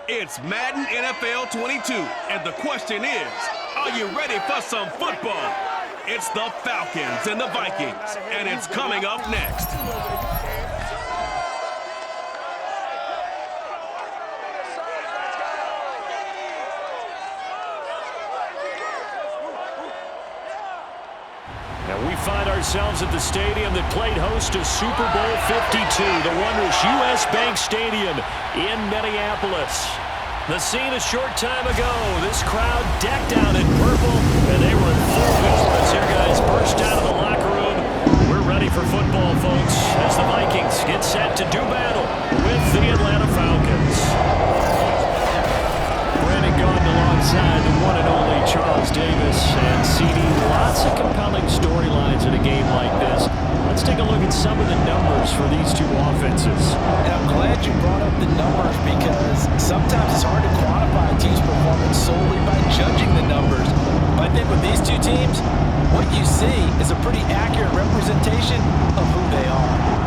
It's Madden NFL 22, and the question is, are you ready for some football? It's the Falcons and the Vikings, and it's coming up next. And we find ourselves at the stadium that played host to Super Bowl 52, the wondrous U.S. Bank Stadium in Minneapolis. The scene a short time ago, this crowd decked out in purple, and they were in full performance here, guys. Burst out of the locker room. We're ready for football, folks, as the Vikings get set to do battle with the Atlanta Falcons. Brandon Gaudin alongside the one and only Charles Davis, and CD. Lots of compelling storylines in a game like this. Let's take a look at some of the numbers for these two offenses. And I'm glad you brought up the numbers, because sometimes it's hard to quantify a team's performance solely by judging the numbers. But I think with these two teams, what you see is a pretty accurate representation of who they are.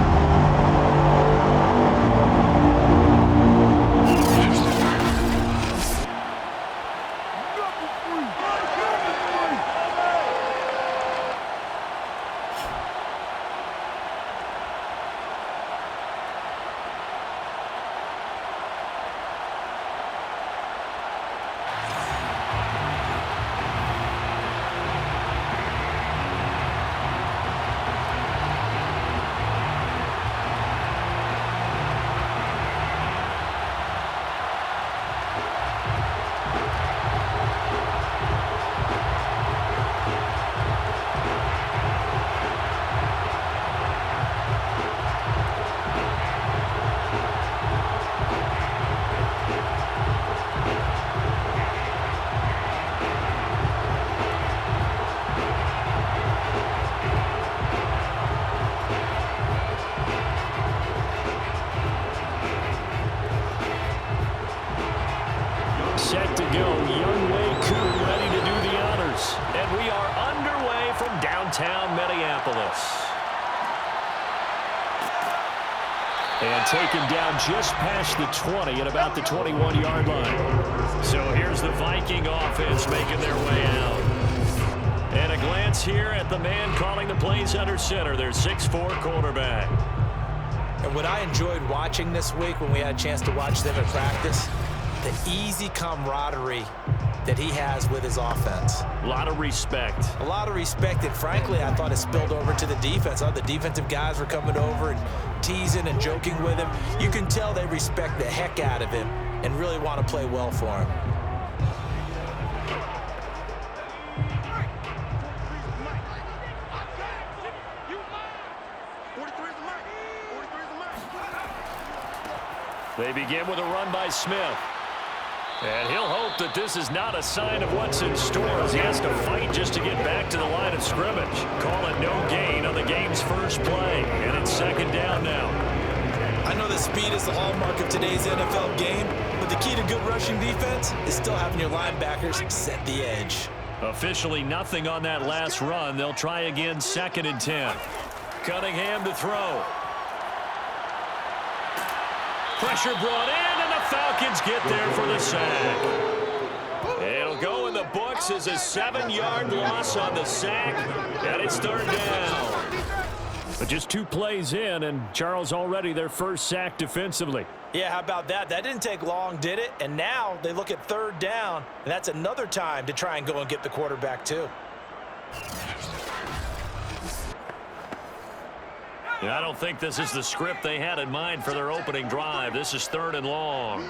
Set to go, Young Wei Koo ready to do the honors. And we are underway from downtown Minneapolis. And taken down just past the 20 at about the 21-yard line. So here's the Viking offense making their way out. And a glance here at the man calling the plays under center, their 6'4" quarterback. And what I enjoyed watching this week when we had a chance to watch them at practice, the easy camaraderie that he has with his offense. A lot of respect. A lot of respect, and frankly, I thought it spilled over to the defense. I thought the defensive guys were coming over and teasing and joking with him. You can tell they respect the heck out of him and really want to play well for him. They begin with a run by Smith. And he'll hope that this is not a sign of what's in store as he has to fight just to get back to the line of scrimmage. Call it no gain on the game's first play, and it's second down now. I know that speed is the hallmark of today's NFL game, but the key to good rushing defense is still having your linebackers set the edge. Officially nothing on that last run. They'll try again, 2nd and 10. Cunningham to throw. Pressure brought in, and the Falcons get there for the sack. It'll go in the books as a 7-yard loss on the sack, and it's 3rd down. But just 2 plays in, and Charles already their first sack defensively. Yeah, how about that? That didn't take long, did it? And now they look at 3rd down, and that's another time to try and go and get the quarterback too. Yeah, I don't think this is the script they had in mind for their opening drive. This is 3rd and long.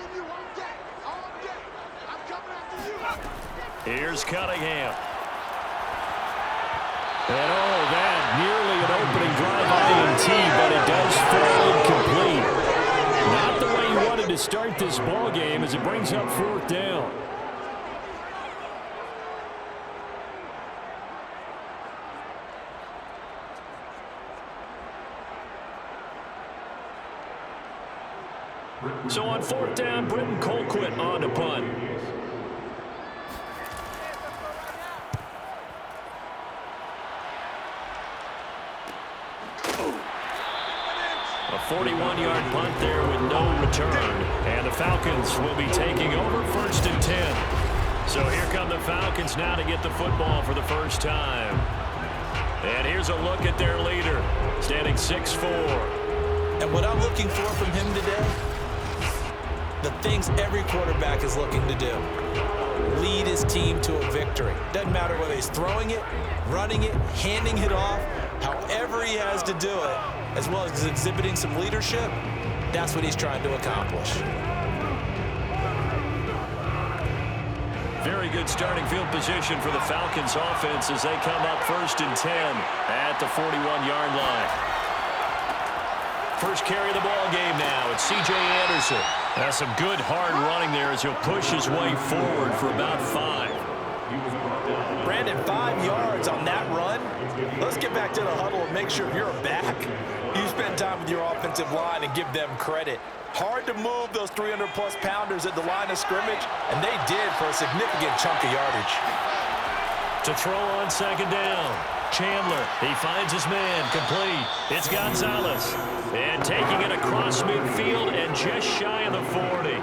Here's Cunningham. And that nearly an opening drive INT, but it does fall incomplete. Not the way you wanted to start this ball game as it brings up 4th down. So on 4th down, Britton Colquitt on to punt. A 41-yard punt there with no return. And the Falcons will be taking over 1st and 10. So here come the Falcons now to get the football for the first time. And here's a look at their leader, standing 6'4". And what I'm looking for from him today, the things every quarterback is looking to do. Lead his team to a victory. Doesn't matter whether he's throwing it, running it, handing it off, however he has to do it, as well as exhibiting some leadership, that's what he's trying to accomplish. Very good starting field position for the Falcons offense as they come up 1st and 10 at the 41-yard line. First carry of the ball game now. It's C.J. Anderson. That's some good hard running there as he'll push his way forward for about 5. Brandon, 5 yards on that run. Let's get back to the huddle and make sure you're back. You spend time with your offensive line and give them credit. Hard to move those 300-plus pounders at the line of scrimmage, and they did for a significant chunk of yardage. To throw on 2nd down. Chandler, he finds his man, complete. It's Gonzalez. And taking it across midfield and just shy of the 40.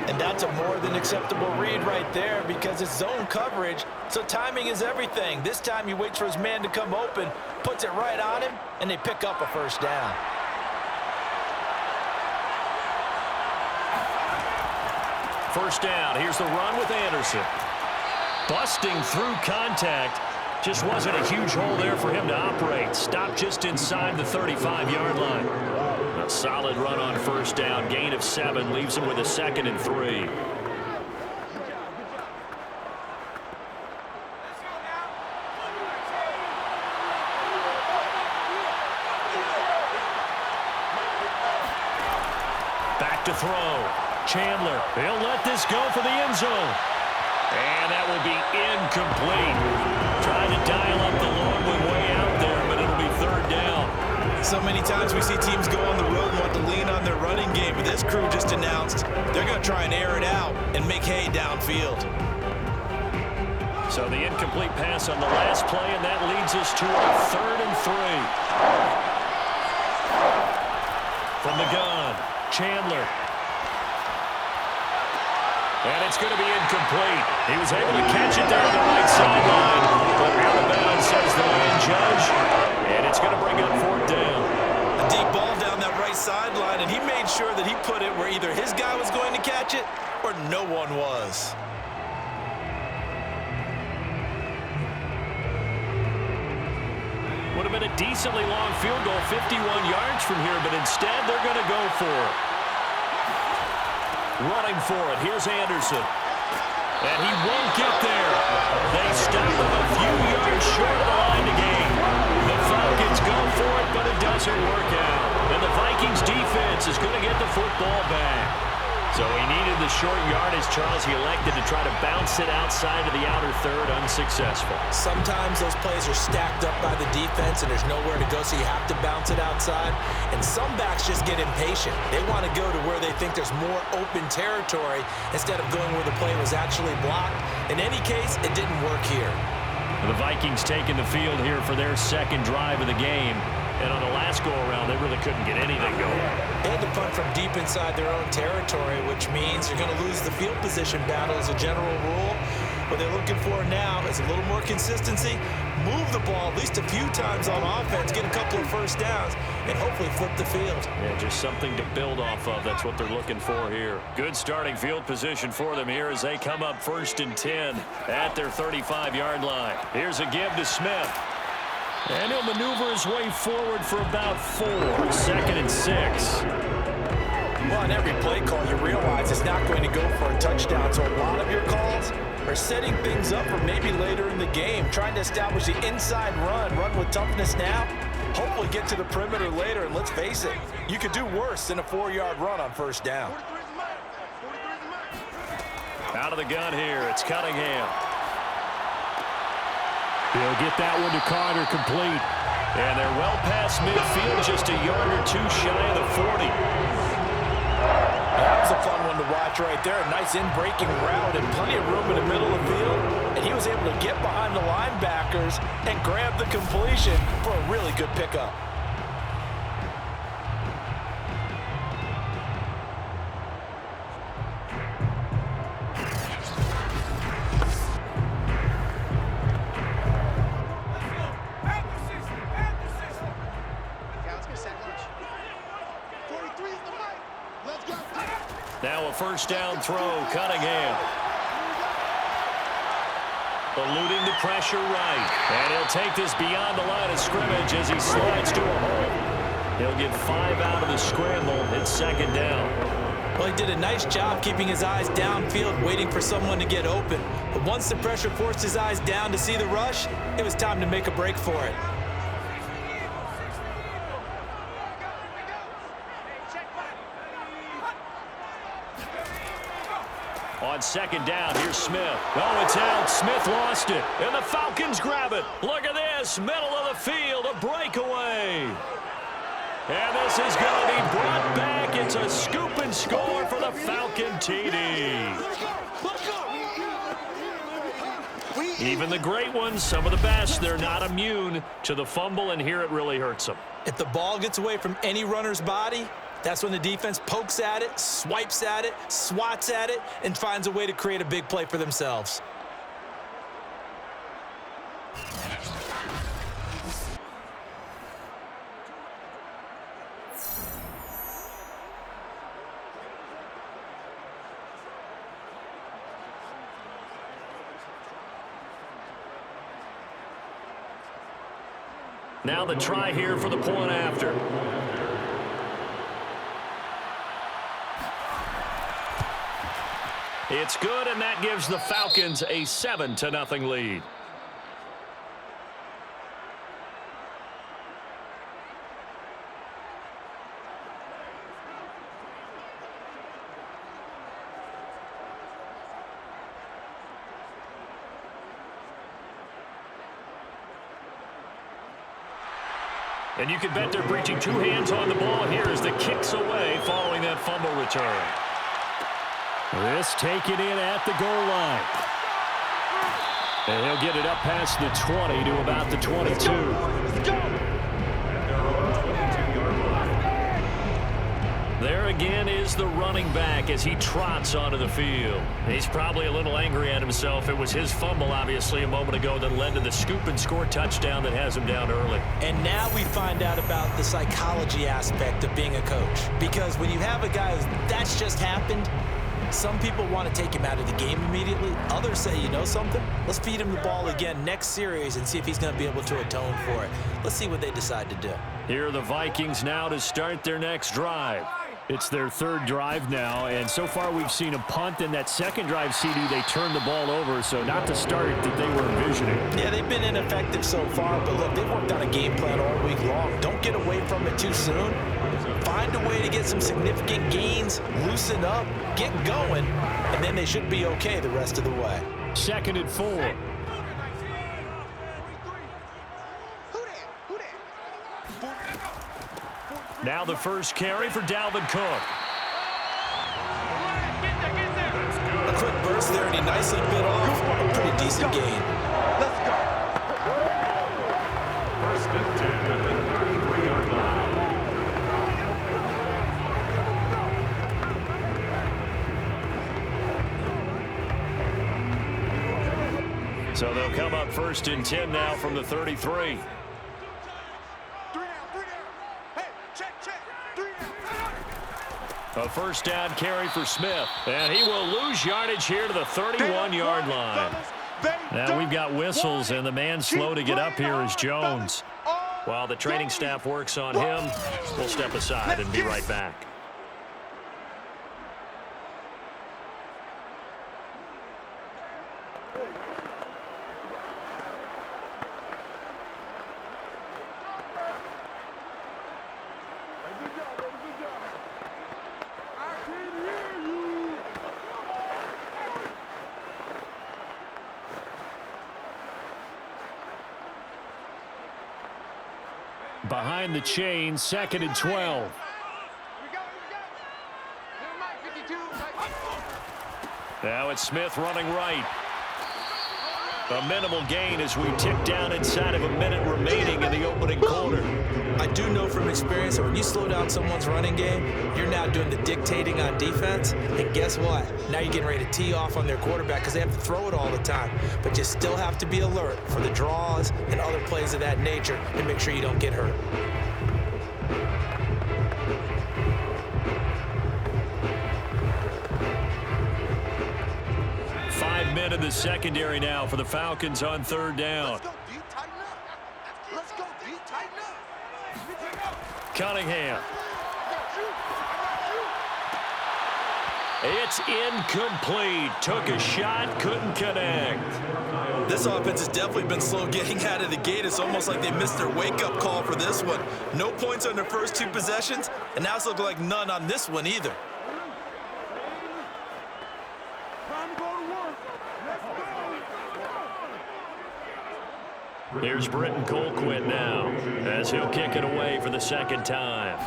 And that's a more than acceptable read right there because it's zone coverage, so timing is everything. This time he waits for his man to come open, puts it right on him, and they pick up a 1st down. First down, here's the run with Anderson. Busting through contact. Just wasn't a huge hole there for him to operate. Stopped just inside the 35-yard line. A solid run on 1st down. Gain of 7 leaves him with a 2nd and 3. Back to throw. Chandler, he'll let this go for the end zone. And that will be incomplete. Trying to dial up the long one way out there, but it'll be 3rd down. So many times we see teams go on the road and want to lean on their running game, but this crew just announced they're going to try and air it out and make hay downfield. So the incomplete pass on the last play, and that leads us to our 3rd and 3. From the gun, Chandler. And it's going to be incomplete. He was able to catch it there on the right sideline. But out of bounds, says the line judge. And it's going to bring up 4th down. A deep ball down that right sideline, and he made sure that he put it where either his guy was going to catch it or no one was. Would have been a decently long field goal, 51 yards from here, but instead they're going to go for it. Running for it, here's Anderson. And he won't get there. They stop him a few yards short of the line to gain. The Falcons go for it, but it doesn't work out. And the Vikings defense is going to get the football back. So he needed the short yardage, Charles. He elected to try to bounce it outside of the outer 3rd, unsuccessful. Sometimes those plays are stacked up by the defense and there's nowhere to go, so you have to bounce it outside. And some backs just get impatient. They want to go to where they think there's more open territory instead of going where the play was actually blocked. In any case, it didn't work here. The Vikings taking the field here for their 2nd drive of the game. And on the last go-around, they really couldn't get anything going. They had to punt from deep inside their own territory, which means you're going to lose the field position battle as a general rule. What they're looking for now is a little more consistency, move the ball at least a few times on offense, get a couple of 1st downs, and hopefully flip the field. Yeah, just something to build off of. That's what they're looking for here. Good starting field position for them here as they come up 1st and 10 at their 35-yard line. Here's a give to Smith. And he'll maneuver his way forward for about 4. 2nd and 6. Well, on every play call, you realize it's not going to go for a touchdown. So a lot of your calls are setting things up for maybe later in the game, trying to establish the inside run with toughness now, hopefully get to the perimeter later. And let's face it, you could do worse than a 4-yard run on 1st down. Out of the gun here, it's Cunningham. He'll get that one to Carter, complete. And they're well past midfield, just a yard or 2 shy of the 40. That was a fun one to watch right there. A nice in-breaking route and plenty of room in the middle of the field. And he was able to get behind the linebackers and grab the completion for a really good pickup. Now a first down throw, Cunningham. Eluding the pressure right. And he'll take this beyond the line of scrimmage as he slides to a hole. He'll get 5 out of the scramble. It's second down. Well, he did a nice job keeping his eyes downfield, waiting for someone to get open. But once the pressure forced his eyes down to see the rush, it was time to make a break for it. On second down, here's Smith. Oh, it's out. Smith lost it. And the Falcons grab it. Look at this. Middle of the field, a breakaway. And this is going to be brought back. It's a scoop and score for the Falcon TD. Even the great ones, some of the best, they're not immune to the fumble, and here it really hurts them. If the ball gets away from any runner's body, that's when the defense pokes at it, swipes at it, swats at it, and finds a way to create a big play for themselves. Now the try here for the point after. It's good, and that gives the Falcons a 7-0 lead. And you can bet they're preaching two hands on the ball here as the kick's away following that fumble return. This taken in at the goal line. And he'll get it up past the 20 to about the 22. Let's go. There again is the running back as he trots onto the field. He's probably a little angry at himself. It was his fumble, obviously, a moment ago that led to the scoop and score touchdown that has him down early. And now we find out about the psychology aspect of being a coach. Because when you have a guy that's just happened, some people want to take him out of the game immediately. Others say, you know something? Let's feed him the ball again next series and see if he's going to be able to atone for it. Let's see what they decide to do. Here are the Vikings now to start their next drive. It's their third drive now, and so far we've seen a punt. In that second drive, CD, they turned the ball over, so not the start that they were envisioning. Yeah, they've been ineffective so far, but look, they've worked on a game plan all week long. Don't get away from it too soon. Find a way to get some significant gains, loosen up, get going, and then they should be okay the rest of the way. 2nd and 4. Now the first carry for Dalvin Cook. A quick burst there, and he nicely bit off a pretty decent gain. Let's go. First and 10 at the 33-yard line. So they'll come up 1st and 10 now from the 33. A first down carry for Smith. And he will lose yardage here to the 31-yard line. Now we've got whistles, and the man slow to get up here is Jones. While the training staff works on him, we'll step aside and be right back. Behind the chain, 2nd and 12. Now it's Smith running right. A minimal gain as we tick down inside of a minute remaining in the opening quarter. I do know from experience that when you slow down someone's running game, you're now doing the dictating on defense. And guess what? Now you're getting ready to tee off on their quarterback because they have to throw it all the time. But you still have to be alert for the draws and other plays of that nature and make sure you don't get hurt. men in the secondary now for the Falcons on third down. Let's go, D. Tighten up. Let's go, D. Tighten up. Cunningham. It's incomplete. Took a shot, couldn't connect. This offense has definitely been slow getting out of the gate. It's almost like they missed their wake-up call for this one. No points on their first 2 possessions, and now it's looking like none on this one either. Here's Britton Colquitt now, as he'll kick it away for the second time.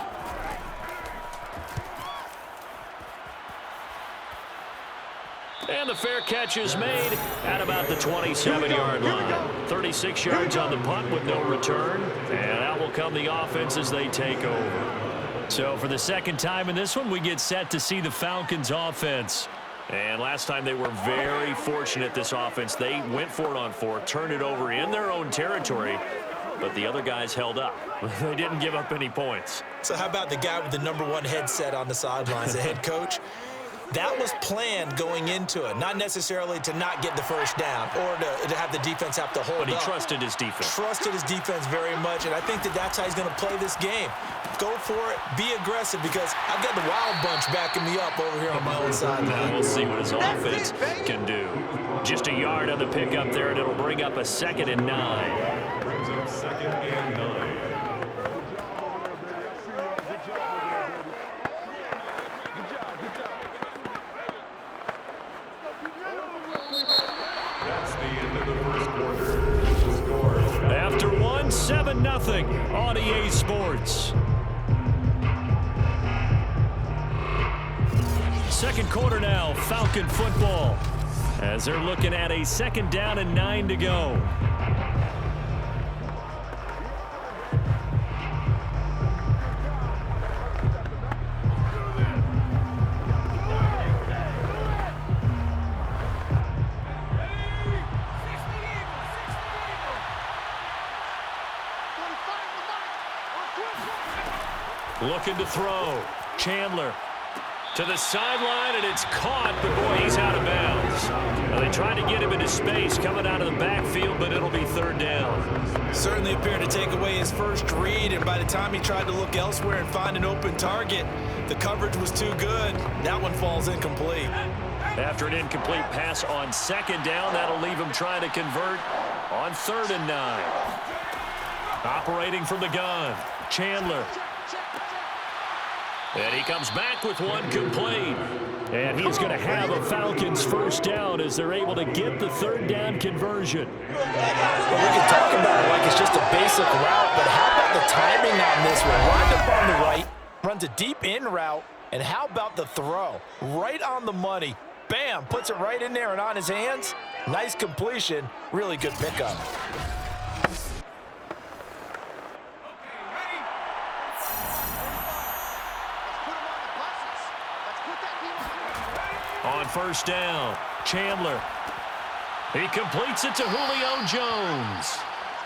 And the fair catch is made at about the 27-yard line. 36 yards on the punt with no return. And out will come the offense as they take over. So for the second time in this one, we get set to see the Falcons offense. And last time they were very fortunate, this offense. They went for it on 4, turned it over in their own territory, but the other guys held up. They didn't give up any points. So how about the guy with the #1 headset on the sidelines, the head coach? That was planned going into it, not necessarily to not get the first down or to have the defense have to hold up. But he trusted his defense. Trusted his defense very much, and I think that's how he's going to play this game. Go for it, be aggressive, because I've got the Wild Bunch backing me up over here on my own side. Now we'll see what his offense can do. Just a yard on the pickup there, and it'll bring up a 2nd and 9. Brings up 2nd and 9. After 1, 7-0 on EA Sports. Second quarter now, Falcon football, as they're looking at a 2nd down and 9 to go. Looking to throw. Chandler to the sideline, and it's caught, but boy, he's out of bounds. Now, they tried to get him into space coming out of the backfield, but it'll be 3rd down. Certainly appeared to take away his first read, and by the time he tried to look elsewhere and find an open target, the coverage was too good. That one falls incomplete. After an incomplete pass on 2nd down, that'll leave him trying to convert on 3rd and 9. Operating from the gun, Chandler. And he comes back with one complete. And he's going to have a Falcons first down as they're able to get the 3rd down conversion. Well, we can talk about it like it's just a basic route, but how about the timing on this one? Lined up on the right, runs a deep in route, and how about the throw? Right on the money. Bam, puts it right in there and on his hands. Nice completion, really good pickup. On 1st down, Chandler. He completes it to Julio Jones.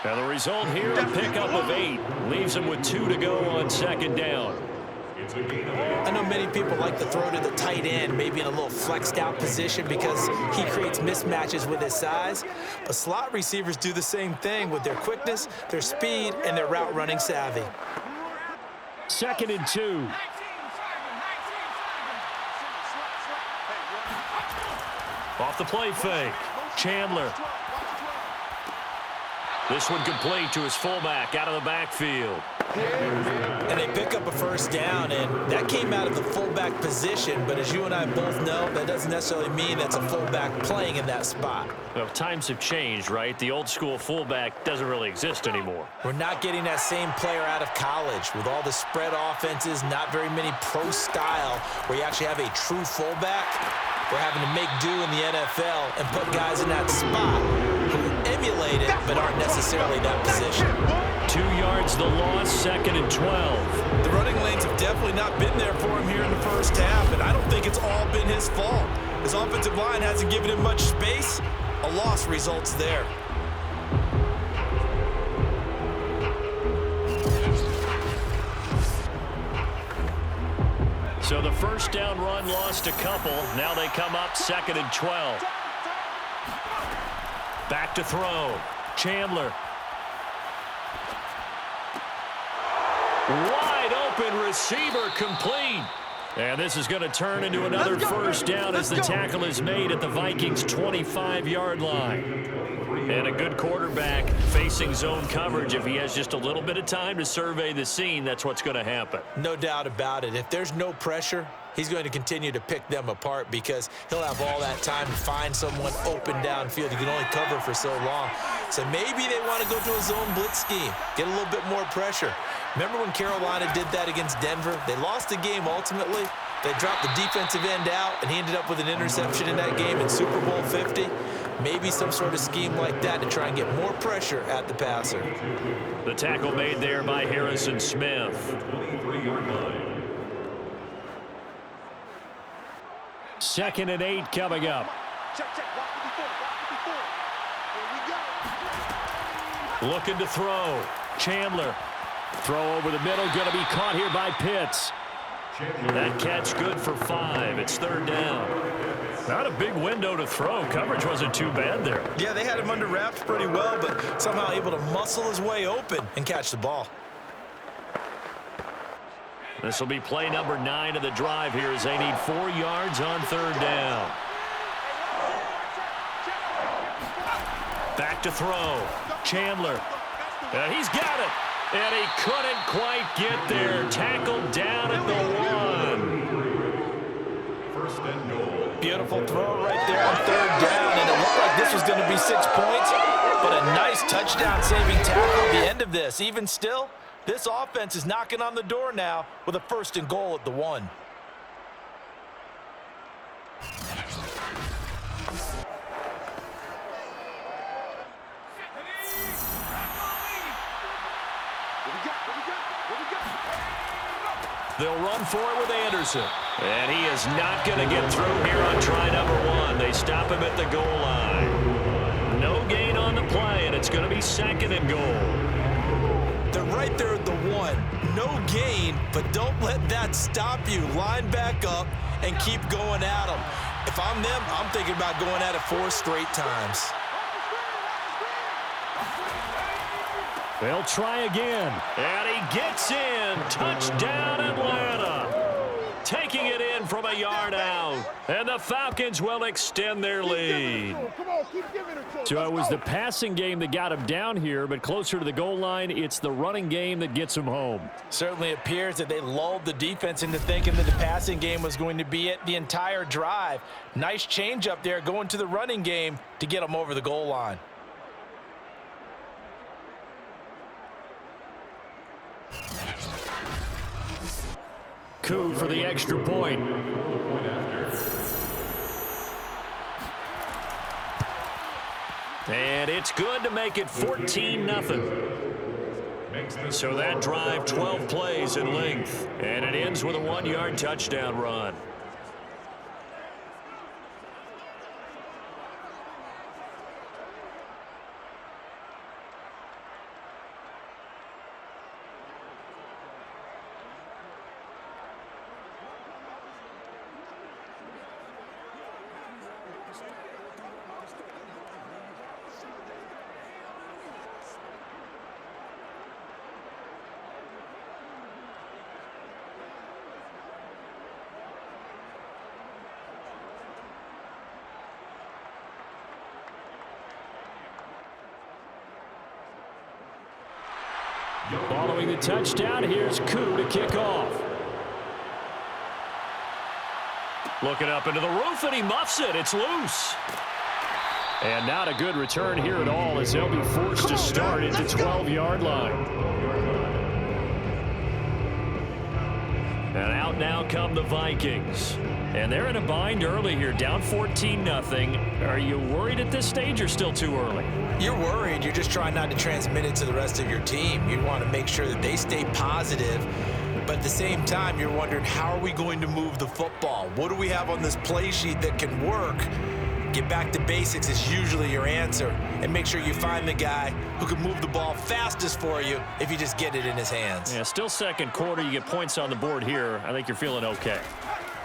And the result here, a pickup of 8. Leaves him with 2 to go on 2nd down. I know many people like to throw to the tight end, maybe in a little flexed out position because he creates mismatches with his size. But slot receivers do the same thing with their quickness, their speed, and their route running savvy. 2nd and 2. Off the play fake, Chandler. This one complete to his fullback out of the backfield. And they pick up a first down, and that came out of the fullback position. But as you and I both know, that doesn't necessarily mean that's a fullback playing in that spot. Well, times have changed, right? The old school fullback doesn't really exist anymore. We're not getting that same player out of college with all the spread offenses, not very many pro style where you actually have a true fullback. We're having to make do in the NFL and put guys in that spot who emulate it but aren't necessarily that position. 2 yards the loss, 2nd and 12. The running lanes have definitely not been there for him here in the first half, and I don't think it's all been his fault. His offensive line hasn't given him much space. A loss results there. So the first down run lost a couple. Now they come up 2nd and 12. Back to throw. Chandler. Wide open receiver complete. And this is going to turn into another first down as the tackle is made at the Vikings' 25-yard line. And a good quarterback facing zone coverage. If he has just a little bit of time to survey the scene, that's what's going to happen. No doubt about it. If there's no pressure, he's going to continue to pick them apart because he'll have all that time to find someone open downfield. He can only cover for so long. So maybe they want to go to a zone blitz scheme, get a little bit more pressure. Remember when Carolina did that against Denver? They lost the game ultimately. They dropped the defensive end out, and he ended up with an interception in that game in Super Bowl 50. Maybe some sort of scheme like that to try and get more pressure at the passer. The tackle made there by Harrison Smith. Second and 8 coming up. Looking to throw. Chandler. Throw over the middle, going to be caught here by Pitts. That catch good for 5. It's third down. Not a big window to throw. Coverage wasn't too bad there. Yeah, they had him under wraps pretty well, but somehow able to muscle his way open and catch the ball. This will be play number 9 of the drive here as they need 4 yards on third down. Back to throw. Chandler. He's got it. And he couldn't quite get there. Tackled down at the 1. First and goal. Beautiful throw right there on third down, and it looked like this was going to be 6 points, but a nice touchdown-saving tackle at the end of this. Even still, this offense is knocking on the door now with a first and goal at the 1. They'll run for it with Anderson. And he is not going to get through here on try number 1. They stop him at the goal line. No gain on the play, and it's going to be second and goal. They're right there at the 1. No gain, but don't let that stop you. Line back up and keep going at them. If I'm them, I'm thinking about going at it 4 straight times. They'll try again. And he gets in. Touchdown, Atlanta. Taking it in from a yard out. And the Falcons will extend their lead. So it was the passing game that got him down here, but closer to the goal line, it's the running game that gets him home. Certainly appears that they lulled the defense into thinking that the passing game was going to be it the entire drive. Nice change up there going to the running game to get them over the goal line. Coup for the extra point. And it's good to make it 14-0. So that drive, 12 plays in length. And it ends with a 1-yard touchdown run. Following the touchdown, here's Coup to kick off. Looking up into the roof, and he muffs it. It's loose. And not a good return here at all as they'll be forced to start at the 12-yard line. And out now come the Vikings. And they're in a bind early here, down 14-0. Are you worried at this stage or still too early? You're worried. You're just trying not to transmit it to the rest of your team. You want to make sure that they stay positive. But at the same time, you're wondering, how are we going to move the football? What do we have on this play sheet that can work? Get back to basics is usually your answer. And make sure you find the guy who can move the ball fastest for you if you just get it in his hands. Yeah, still second quarter. You get points on the board here. I think you're feeling okay.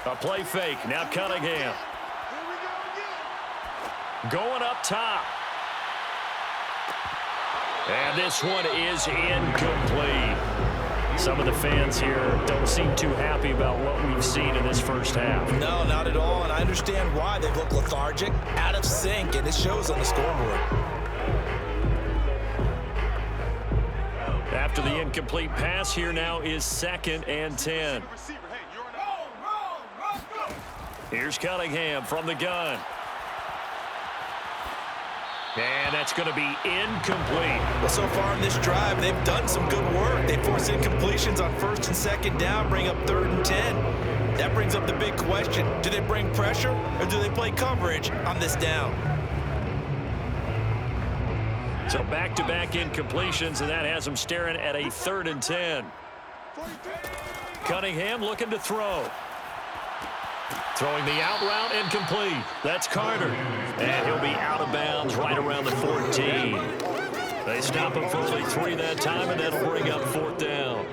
A play fake. Now Cunningham. Going up top. And this one is incomplete. Some of the fans here don't seem too happy about what we've seen in this first half. No, not at all, and I understand why. They've looked lethargic, out of sync, and it shows on the scoreboard. After the incomplete pass, here now is 2nd and 10. Here's Cunningham from the gun. And that's going to be incomplete. Well, so far in this drive, they've done some good work. They force incompletions on 1st and 2nd down, bring up 3rd and 10. That brings up the big question. Do they bring pressure or do they play coverage on this down? So back-to-back incompletions, and that has them staring at a 3rd and 10. Cunningham looking to throw. Throwing the out route incomplete. That's Carter. And he'll be out of bounds right around the 14. They stop him for only 3 that time, and that'll bring up 4th down.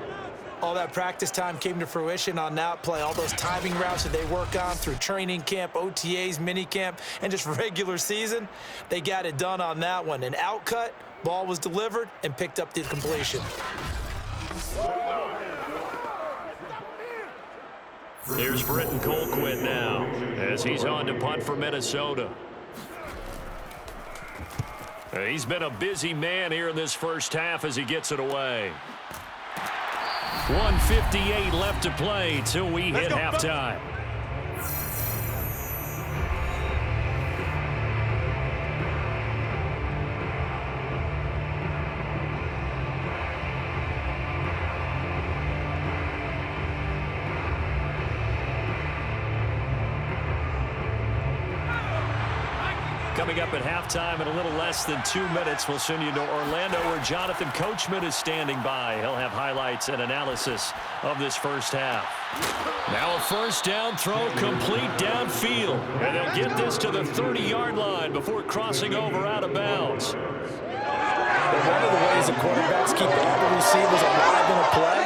All that practice time came to fruition on that play. All those timing routes that they work on through training camp, OTAs, minicamp, and just regular season, they got it done on that one. An out cut, ball was delivered, and picked up the completion. Here's Britton Colquitt now as he's on to punt for Minnesota. He's been a busy man here in this first half as he gets it away. 1:58 left to play till we hit halftime. Coming up at halftime in a little less than 2 minutes, we'll send you to Orlando where Jonathan Coachman is standing by. He'll have highlights and analysis of this first half. Now a 1st down throw complete downfield. And they'll get this to the 30-yard line before crossing over out of bounds. But one of the ways the quarterbacks keep all the receivers alive in a play,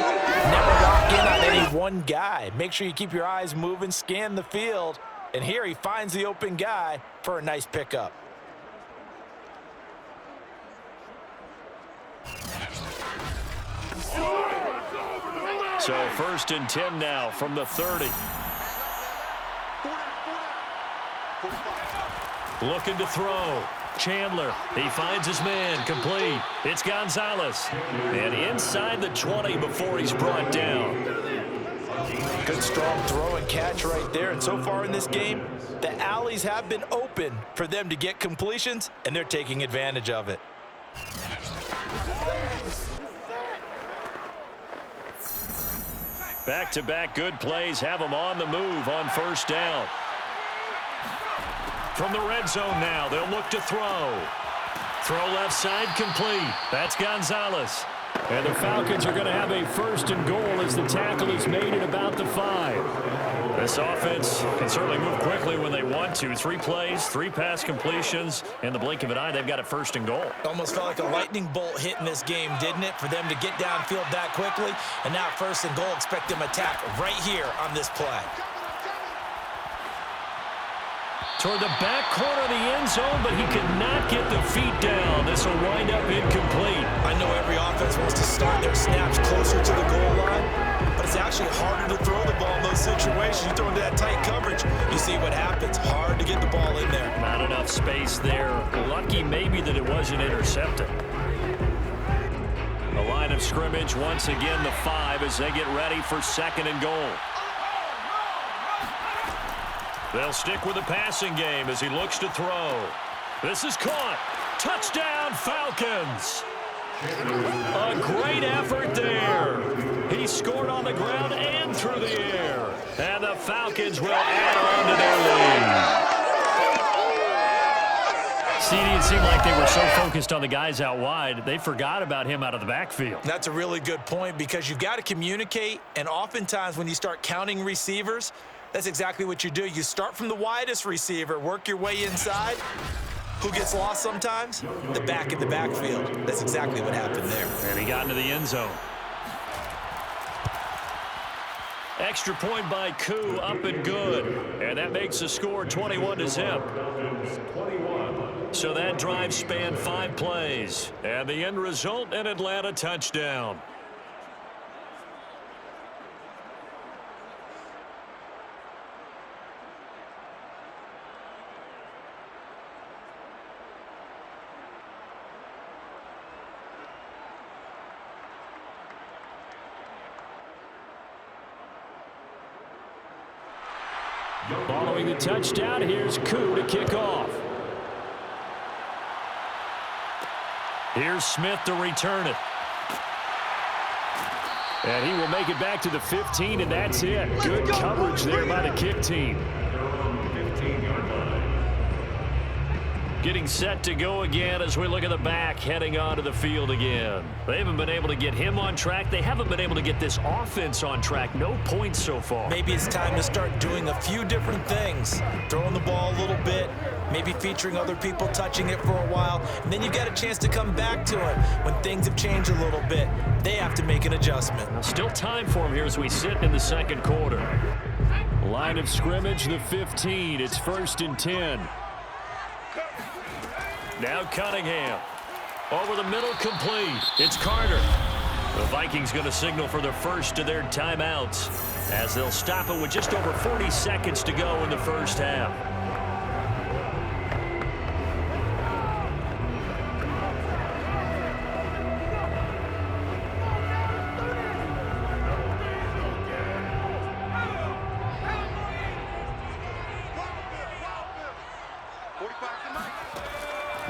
never lock in on any one guy. Make sure you keep your eyes moving, scan the field. And here he finds the open guy for a nice pickup. So 1st and 10 now from the 30. Looking to throw. Chandler, he finds his man, complete. It's Gonzalez. And inside the 20 before he's brought down. Good strong throw and catch right there. And so far in this game, the alleys have been open for them to get completions, and they're taking advantage of it. Back-to-back good plays have them on the move on 1st down. From the red zone now, they'll look to throw. Throw left side complete. That's Gonzalez. And the Falcons are going to have a 1st and goal as the tackle is made at about the 5. This offense can certainly move quickly when they want to. 3 plays, 3 pass completions. In the blink of an eye, they've got a 1st and goal. Almost felt like a lightning bolt hit in this game, didn't it? For them to get downfield that quickly. And now 1st and goal, expect them to attack right here on this play. Toward the back corner of the end zone, but he could not get the feet down. This will wind up incomplete. I know every offense wants to start their snaps closer to the goal line, but it's actually harder to throw the ball in those situations. You throw into that tight coverage, you see what happens. Hard to get the ball in there. Not enough space there. Lucky maybe that it wasn't intercepted. The line of scrimmage, once again, the 5 as they get ready for 2nd and goal. They'll stick with the passing game as he looks to throw. This is caught. Touchdown, Falcons. A great effort there. He scored on the ground and through the air. And the Falcons will add on to their lead. CD, it seemed like they were so focused on the guys out wide, they forgot about him out of the backfield. That's a really good point because you've got to communicate, and oftentimes when you start counting receivers, that's exactly what you do. You start from the widest receiver, work your way inside. Who gets lost sometimes? The back in the backfield. That's exactly what happened there. And he got into the end zone. Extra point by Koo, up and good. And that makes the score 21-0. So that drive spanned 5 plays. And the end result, an Atlanta touchdown. Following the touchdown, here's Koo to kick off. Here's Smith to return it. And he will make it back to the 15, and that's it. Good coverage there by the kick team. Getting set to go again as we look at the back heading onto the field again. They haven't been able to get him on track. They haven't been able to get this offense on track. No points so far. Maybe it's time to start doing a few different things. Throwing the ball a little bit, maybe featuring other people touching it for a while, and then you've got a chance to come back to it when things have changed a little bit. They have to make an adjustment. Still time for him here as we sit in the second quarter. Line of scrimmage, the 15. It's 1st and 10. Now Cunningham. Over the middle, complete. It's Carter. The Vikings going to signal for the first of their timeouts as they'll stop it with just over 40 seconds to go in the first half.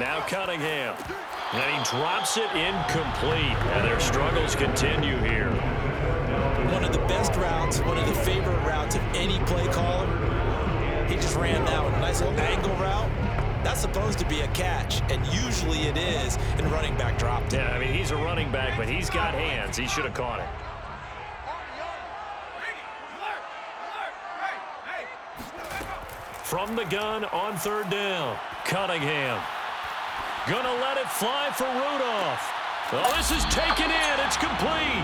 Now Cunningham. And he drops it incomplete. And their struggles continue here. One of the best routes, one of the favorite routes of any play caller. He just ran that one. Nice little angle route. That's supposed to be a catch, and usually it is, and running back dropped it. Yeah, I mean, he's a running back, but he's got hands. He should have caught it. From the gun on 3rd down, Cunningham. Gonna let it fly for Rudolph. Oh, this is taken in. It's complete.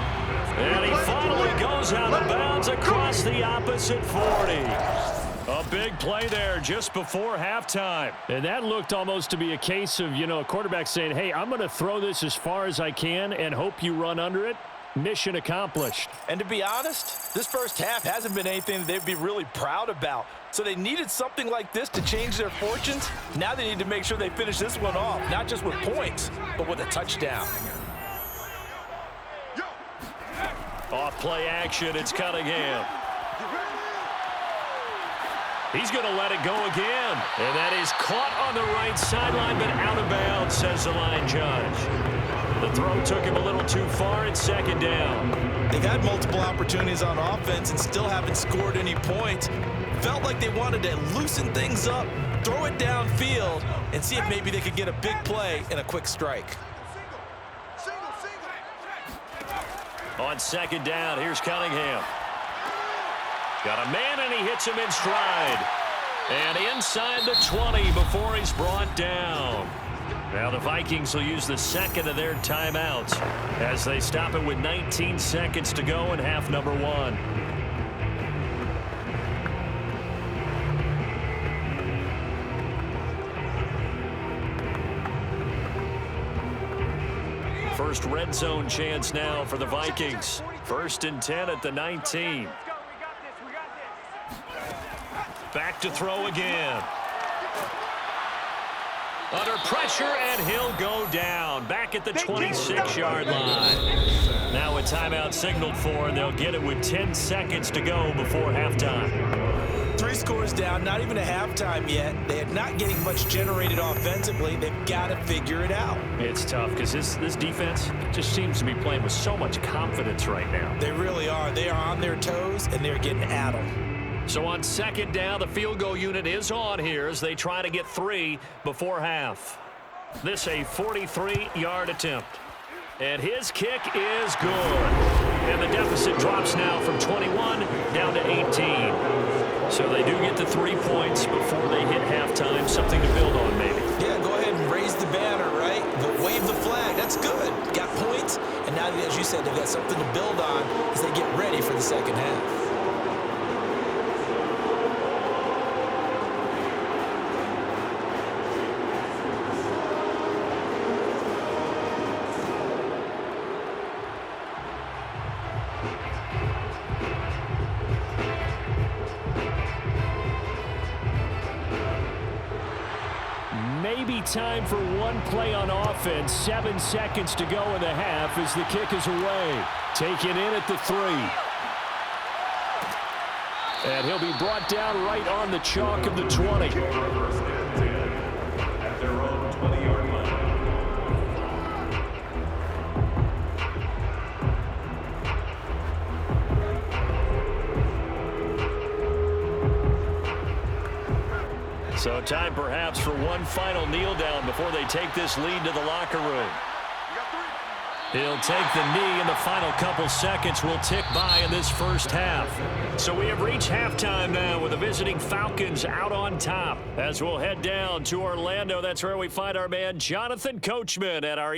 And he finally goes out of bounds across the opposite 40. A big play there just before halftime. And that looked almost to be a case of, a quarterback saying, hey, I'm going to throw this as far as I can and hope you run under it. Mission accomplished. And to be honest, this first half hasn't been anything that they'd be really proud about. So they needed something like this to change their fortunes. Now they need to make sure they finish this one off, not just with points, but with a touchdown. Off play action, it's Cunningham. He's going to let it go again. And that is caught on the right sideline, but out of bounds, says the line judge. The throw took him a little too far. It's 2nd down. They've had multiple opportunities on offense and still haven't scored any points. Felt like they wanted to loosen things up, throw it downfield, and see if maybe they could get a big play and a quick strike. On 2nd down, here's Cunningham. Got a man, and he hits him in stride. And inside the 20 before he's brought down. Now the Vikings will use the second of their timeouts as they stop it with 19 seconds to go in half number 1. First red zone chance now for the Vikings. 1st and 10 at the 19. Back to throw again. Under pressure, and he'll go down. Back at the 26-yard line. Now a timeout signaled for, and they'll get it with 10 seconds to go before halftime. 3 scores down, not even a halftime yet. They are not getting much generated offensively. They've got to figure it out. It's tough because this defense just seems to be playing with so much confidence right now. They really are. They are on their toes, and they're getting at them. So on 2nd down, the field goal unit is on here as they try to get 3 before half. This a 43-yard attempt. And his kick is good. And the deficit drops now from 21 down to 18. So they do get to 3 points before they hit halftime. Something to build on, maybe. Yeah, go ahead and raise the banner, right? Wave the flag. That's good. Got points. And now, as you said, they've got something to build on as they get ready for the second half. maybe time for one play on offense. 7 seconds to go in the half as the kick is away. Taken in at the 3. And he'll be brought down right on the chalk of the 20. At their own 20-yard line. So time perhaps for one final kneel down before they take this lead to the locker room. He'll take the knee, and the final couple seconds will tick by in this first half. So we have reached halftime now with the visiting Falcons out on top. As we'll head down to Orlando, that's where we find our man Jonathan Coachman at our